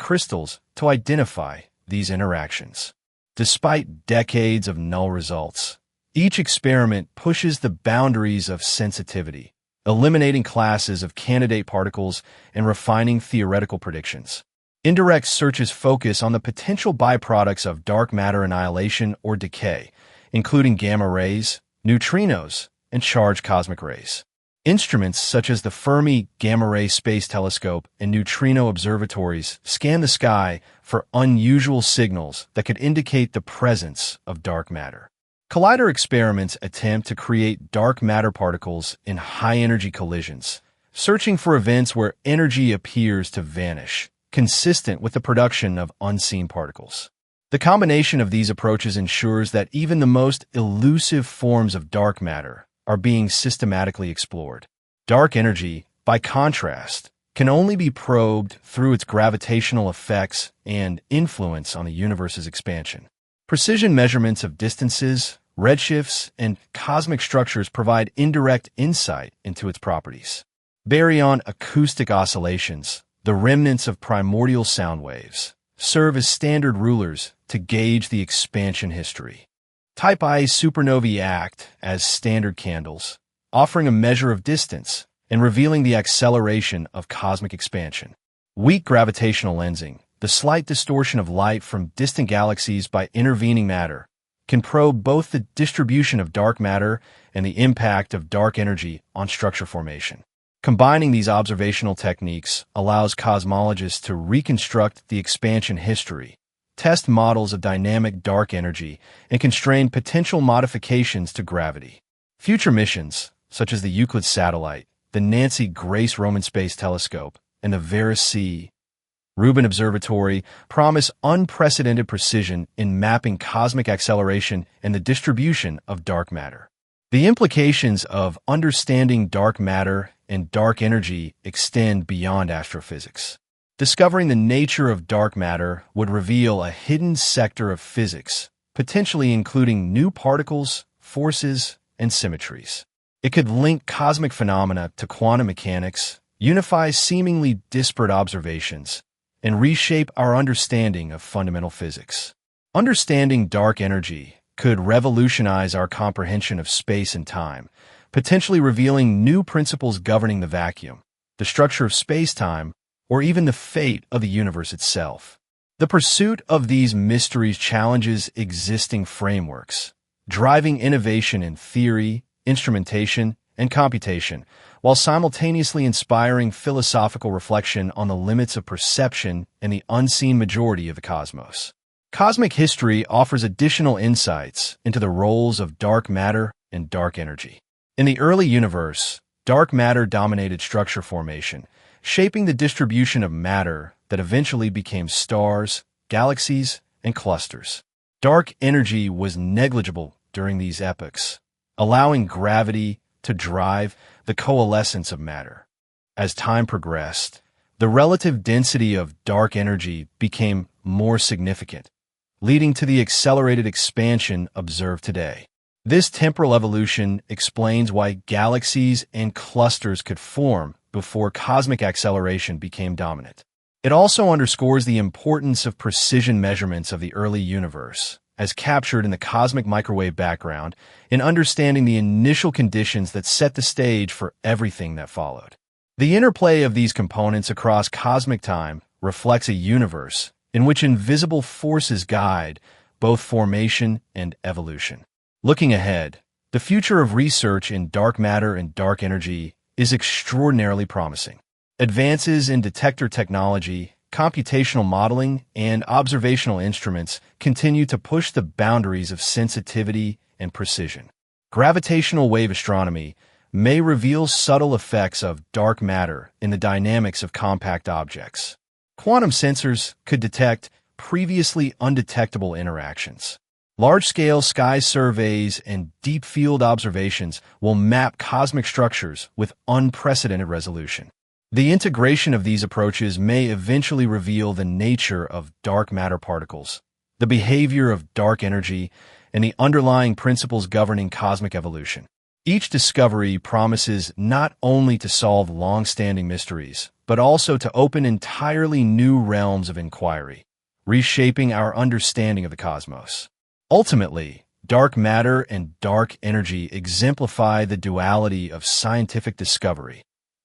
crystals to identify these interactions. Despite decades of null results, each experiment pushes the boundaries of sensitivity, eliminating classes of candidate particles and refining theoretical predictions. Indirect searches focus on the potential byproducts of dark matter annihilation or decay, including gamma rays, neutrinos, and charged cosmic rays. Instruments such as the Fermi Gamma-ray Space Telescope and neutrino observatories scan the sky for unusual signals that could indicate the presence of dark matter. Collider experiments attempt to create dark matter particles in high-energy collisions, searching for events where energy appears to vanish, consistent with the production of unseen particles. The combination of these approaches ensures that even the most elusive forms of dark matter are being systematically explored. Dark energy, by contrast, can only be probed through its gravitational effects and influence on the universe's expansion. Precision measurements of distances, redshifts, and cosmic structures provide indirect insight into its properties. Baryon acoustic oscillations, the remnants of primordial sound waves, serve as standard rulers to gauge the expansion history. Type I supernovae act as standard candles, offering a measure of distance and revealing the acceleration of cosmic expansion. Weak gravitational lensing, the slight distortion of light from distant galaxies by intervening matter, can probe both the distribution of dark matter and the impact of dark energy on structure formation. Combining these observational techniques allows cosmologists to reconstruct the expansion history, test models of dynamic dark energy, and constrain potential modifications to gravity. Future missions, such as the Euclid satellite, the Nancy Grace Roman Space Telescope, and the Vera C. Rubin Observatory, promise unprecedented precision in mapping cosmic acceleration and the distribution of dark matter. The implications of understanding dark matter and dark energy extend beyond astrophysics. Discovering the nature of dark matter would reveal a hidden sector of physics, potentially including new particles, forces, and symmetries. It could link cosmic phenomena to quantum mechanics, unify seemingly disparate observations, and reshape our understanding of fundamental physics. Understanding dark energy could revolutionize our comprehension of space and time, potentially revealing new principles governing the vacuum, the structure of space-time, or even the fate of the universe itself. The pursuit of these mysteries challenges existing frameworks, driving innovation in theory, instrumentation, and computation, while simultaneously inspiring philosophical reflection on the limits of perception and the unseen majority of the cosmos. Cosmic history offers additional insights into the roles of dark matter and dark energy. In the early universe, dark matter dominated structure formation, shaping the distribution of matter that eventually became stars, galaxies, and clusters. Dark energy was negligible during these epochs, allowing gravity to drive the coalescence of matter. As time progressed, the relative density of dark energy became more significant, leading to the accelerated expansion observed today. This temporal evolution explains why galaxies and clusters could form before cosmic acceleration became dominant. It also underscores the importance of precision measurements of the early universe, as captured in the cosmic microwave background, in understanding the initial conditions that set the stage for everything that followed. The interplay of these components across cosmic time reflects a universe in which invisible forces guide both formation and evolution. Looking ahead, the future of research in dark matter and dark energy is extraordinarily promising. Advances in detector technology, computational modeling, and observational instruments continue to push the boundaries of sensitivity and precision. Gravitational wave astronomy may reveal subtle effects of dark matter in the dynamics of compact objects. Quantum sensors could detect previously undetectable interactions. Large-scale sky surveys and deep-field observations will map cosmic structures with unprecedented resolution. The integration of these approaches may eventually reveal the nature of dark matter particles, the behavior of dark energy, and the underlying principles governing cosmic evolution. Each discovery promises not only to solve long-standing mysteries, but also to open entirely new realms of inquiry, reshaping our understanding of the cosmos. Ultimately, dark matter and dark energy exemplify the duality of scientific discovery.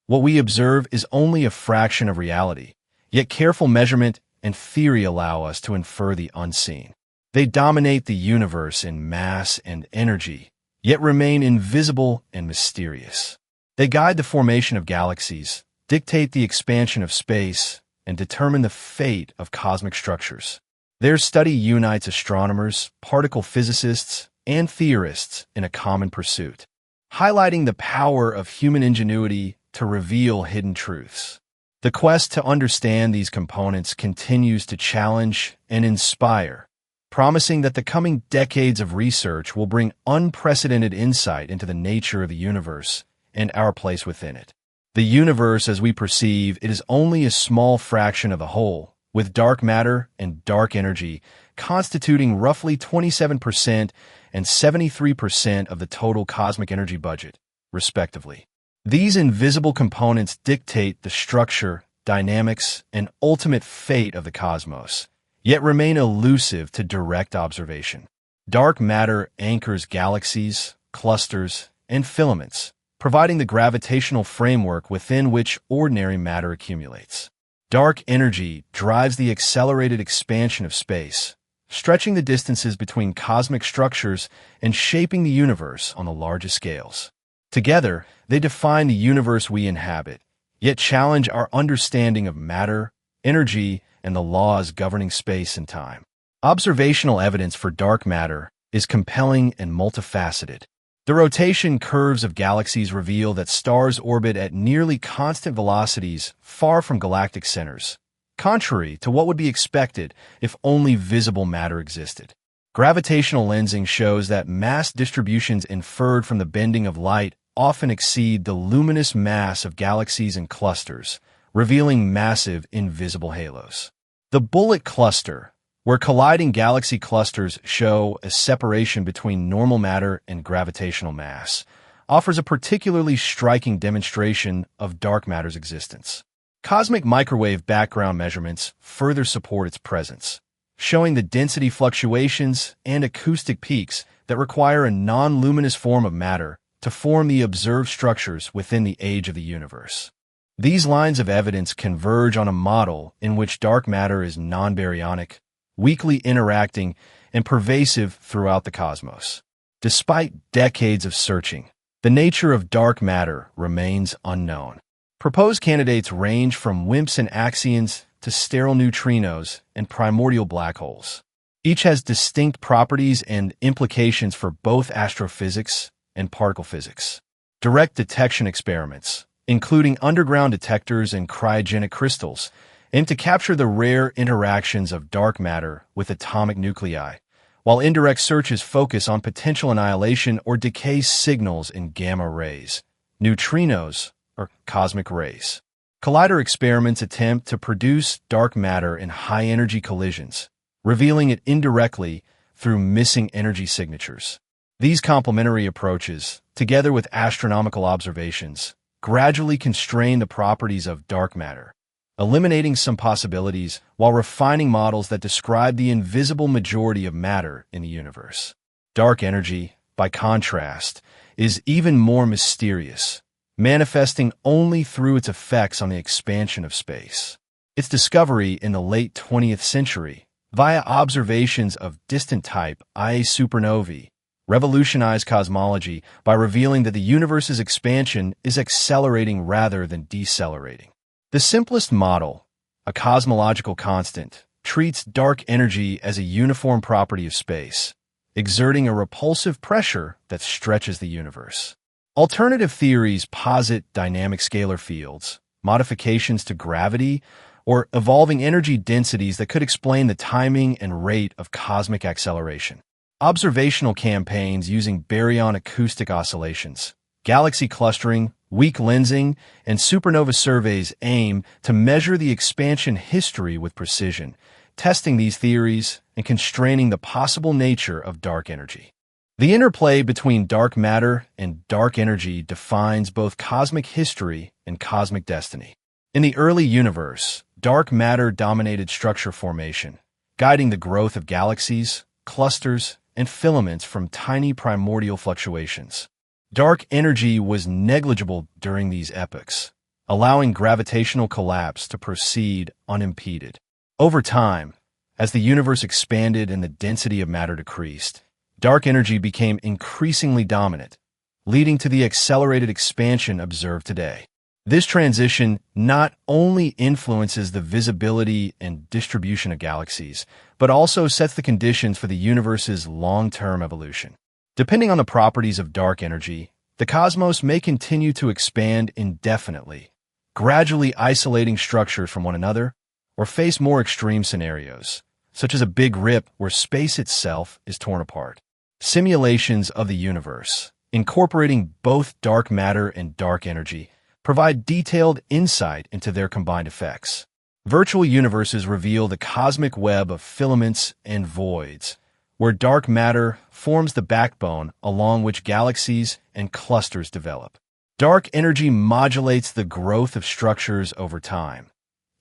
What we observe is only a fraction of reality, yet careful measurement and theory allow us to infer the unseen. They dominate the universe in mass and energy, yet remain invisible and mysterious. They guide the formation of galaxies, dictate the expansion of space, and determine the fate of cosmic structures. Their study unites astronomers, particle physicists, and theorists in a common pursuit, highlighting the power of human ingenuity to reveal hidden truths. The quest to understand these components continues to challenge and inspire, promising that the coming decades of research will bring unprecedented insight into the nature of the universe and our place within it. The universe, as we perceive, it is only a small fraction of the whole, with dark matter and dark energy constituting roughly 27% and 73% of the total cosmic energy budget, respectively. These invisible components dictate the structure, dynamics, and ultimate fate of the cosmos, yet remain elusive to direct observation. Dark matter anchors galaxies, clusters, and filaments, providing the gravitational framework within which ordinary matter accumulates. Dark energy drives the accelerated expansion of space, stretching the distances between cosmic structures and shaping the universe on the largest scales. Together, they define the universe we inhabit, yet challenge our understanding of matter, energy, and the laws governing space and time. Observational evidence for dark matter is compelling and multifaceted. The rotation curves of galaxies reveal that stars orbit at nearly constant velocities far from galactic centers, contrary to what would be expected if only visible matter existed. Gravitational lensing shows that mass distributions inferred from the bending of light often exceed the luminous mass of galaxies and clusters, revealing massive invisible halos. The Bullet Cluster, where colliding galaxy clusters show a separation between normal matter and gravitational mass, offers a particularly striking demonstration of dark matter's existence. Cosmic microwave background measurements further support its presence, showing the density fluctuations and acoustic peaks that require a non-luminous form of matter to form the observed structures within the age of the universe. These lines of evidence converge on a model in which dark matter is non-baryonic, weakly interacting, and pervasive throughout the cosmos. Despite decades of searching, the nature of dark matter remains unknown. Proposed candidates range from WIMPs and axions to sterile neutrinos and primordial black holes. Each has distinct properties and implications for both astrophysics and particle physics. Direct detection experiments, including underground detectors and cryogenic crystals, aim to capture the rare interactions of dark matter with atomic nuclei, while indirect searches focus on potential annihilation or decay signals in gamma rays, neutrinos, or cosmic rays. Collider experiments attempt to produce dark matter in high-energy collisions, revealing it indirectly through missing energy signatures. These complementary approaches, together with astronomical observations, gradually constrain the properties of dark matter, eliminating some possibilities while refining models that describe the invisible majority of matter in the universe. Dark energy, by contrast, is even more mysterious, manifesting only through its effects on the expansion of space. Its discovery in the late 20th century, via observations of distant-type Ia supernovae, revolutionized cosmology by revealing that the universe's expansion is accelerating rather than decelerating. The simplest model, a cosmological constant, treats dark energy as a uniform property of space, exerting a repulsive pressure that stretches the universe. Alternative theories posit dynamic scalar fields, modifications to gravity, or evolving energy densities that could explain the timing and rate of cosmic acceleration. Observational campaigns using baryon acoustic oscillations, galaxy clustering, weak lensing, and supernova surveys aim to measure the expansion history with precision, testing these theories and constraining the possible nature of dark energy. The interplay between dark matter and dark energy defines both cosmic history and cosmic destiny. In the early universe, dark matter dominated structure formation, guiding the growth of galaxies, clusters, and filaments from tiny primordial fluctuations. Dark energy was negligible during these epochs, allowing gravitational collapse to proceed unimpeded. Over time, as the universe expanded and the density of matter decreased, dark energy became increasingly dominant, leading to the accelerated expansion observed today. This transition not only influences the visibility and distribution of galaxies, but also sets the conditions for the universe's long-term evolution. Depending on the properties of dark energy, the cosmos may continue to expand indefinitely, gradually isolating structures from one another, or face more extreme scenarios, such as a big rip where space itself is torn apart. Simulations of the universe, incorporating both dark matter and dark energy, provide detailed insight into their combined effects. Virtual universes reveal the cosmic web of filaments and voids, where dark matter forms the backbone along which galaxies and clusters develop. Dark energy modulates the growth of structures over time,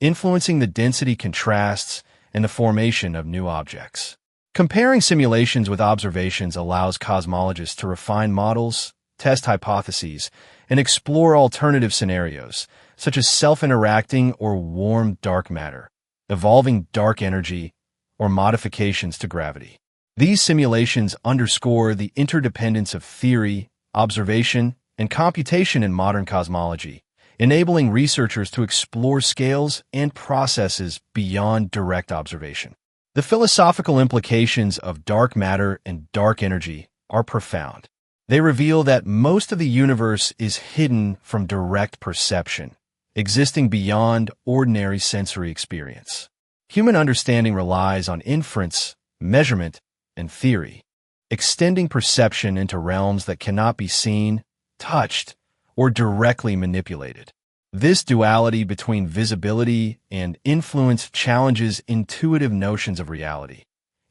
influencing the density contrasts and the formation of new objects. Comparing simulations with observations allows cosmologists to refine models, test hypotheses, and explore alternative scenarios, such as self-interacting or warm dark matter, evolving dark energy, or modifications to gravity. These simulations underscore the interdependence of theory, observation, and computation in modern cosmology, enabling researchers to explore scales and processes beyond direct observation. The philosophical implications of dark matter and dark energy are profound. They reveal that most of the universe is hidden from direct perception, existing beyond ordinary sensory experience. Human understanding relies on inference, measurement, and theory, extending perception into realms that cannot be seen, touched, or directly manipulated. This duality between visibility and influence challenges intuitive notions of reality,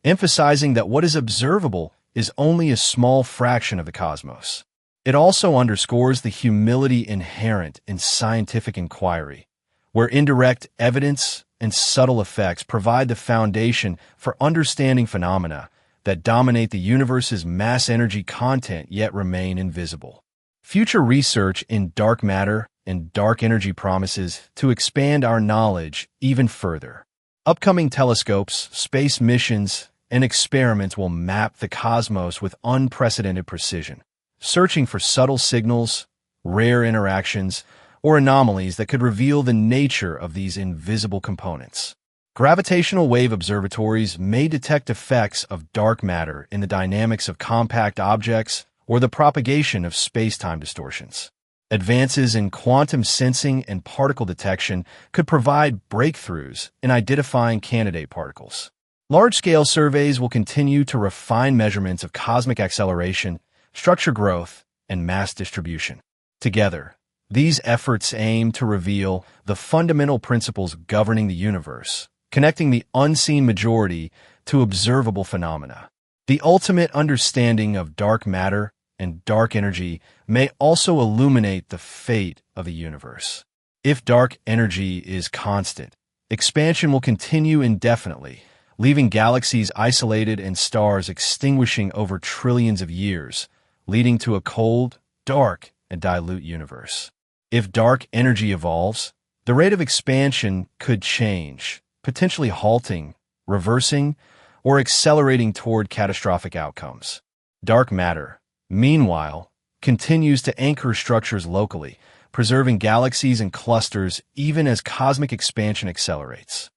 emphasizing that what is observable is only a small fraction of the cosmos. It also underscores the humility inherent in scientific inquiry, where indirect evidence and subtle effects provide the foundation for understanding phenomena that dominate the universe's mass energy content yet remain invisible. Future research in dark matter and dark energy promises to expand our knowledge even further. Upcoming telescopes, space missions, and experiments will map the cosmos with unprecedented precision, searching for subtle signals, rare interactions, or anomalies that could reveal the nature of these invisible components. Gravitational wave observatories may detect effects of dark matter in the dynamics of compact objects or the propagation of space-time distortions. Advances in quantum sensing and particle detection could provide breakthroughs in identifying candidate particles. Large-scale surveys will continue to refine measurements of cosmic acceleration, structure growth, and mass distribution. Together, these efforts aim to reveal the fundamental principles governing the universe, connecting the unseen majority to observable phenomena. The ultimate understanding of dark matter and dark energy may also illuminate the fate of the universe. If dark energy is constant, expansion will continue indefinitely, leaving galaxies isolated and stars extinguishing over trillions of years, leading to a cold, dark, and dilute universe. If dark energy evolves, the rate of expansion could change, potentially halting, reversing, or accelerating toward catastrophic outcomes. Dark matter, meanwhile, continues to anchor structures locally, preserving galaxies and clusters even as cosmic expansion accelerates.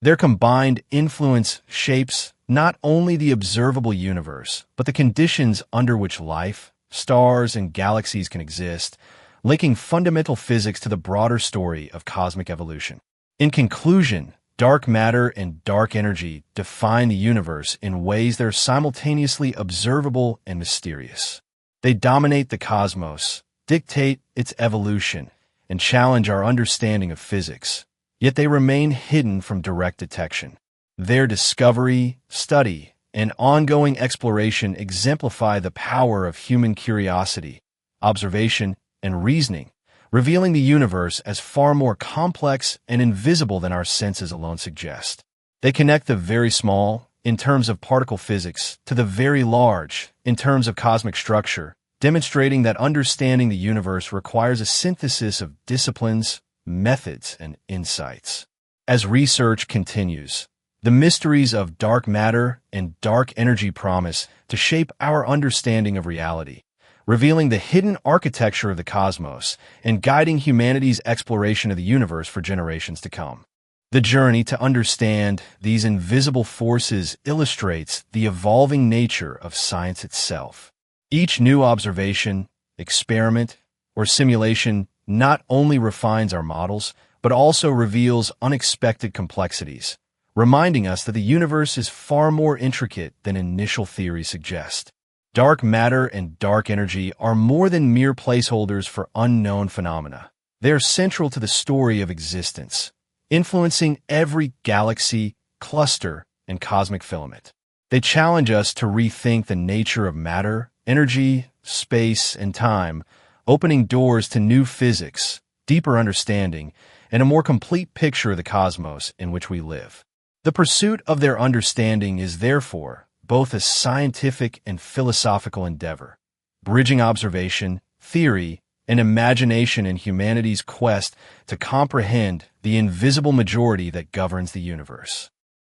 Their combined influence shapes not only the observable universe, but the conditions under which life, stars, and galaxies can exist, linking fundamental physics to the broader story of cosmic evolution. In conclusion, dark matter and dark energy define the universe in ways that are simultaneously observable and mysterious. They dominate the cosmos, dictate its evolution, and challenge our understanding of physics. Yet they remain hidden from direct detection. Their discovery, study, and ongoing exploration exemplify the power of human curiosity, observation, and reasoning, revealing the universe as far more complex and invisible than our senses alone suggest. They connect the very small, in terms of particle physics, to the very large, in terms of cosmic structure, demonstrating that understanding the universe requires a synthesis of disciplines, methods, and insights. As research continues, The mysteries of dark matter and dark energy promise to shape our understanding of reality, revealing the hidden architecture of the cosmos and guiding humanity's exploration of the universe for generations to come. The journey to understand these invisible forces illustrates the evolving nature of science itself. Each new observation, experiment, or simulation not only refines our models, but also reveals unexpected complexities, reminding us that the universe is far more intricate than initial theories suggest. Dark matter and dark energy are more than mere placeholders for unknown phenomena. They are central to the story of existence, influencing every galaxy, cluster, and cosmic filament. They challenge us to rethink the nature of matter, energy, space, and time, opening doors to new physics, deeper understanding, and a more complete picture of the cosmos in which we live. The pursuit of their understanding is therefore both a scientific and philosophical endeavor, bridging observation, theory, and imagination in humanity's quest to comprehend the invisible majority that governs the universe.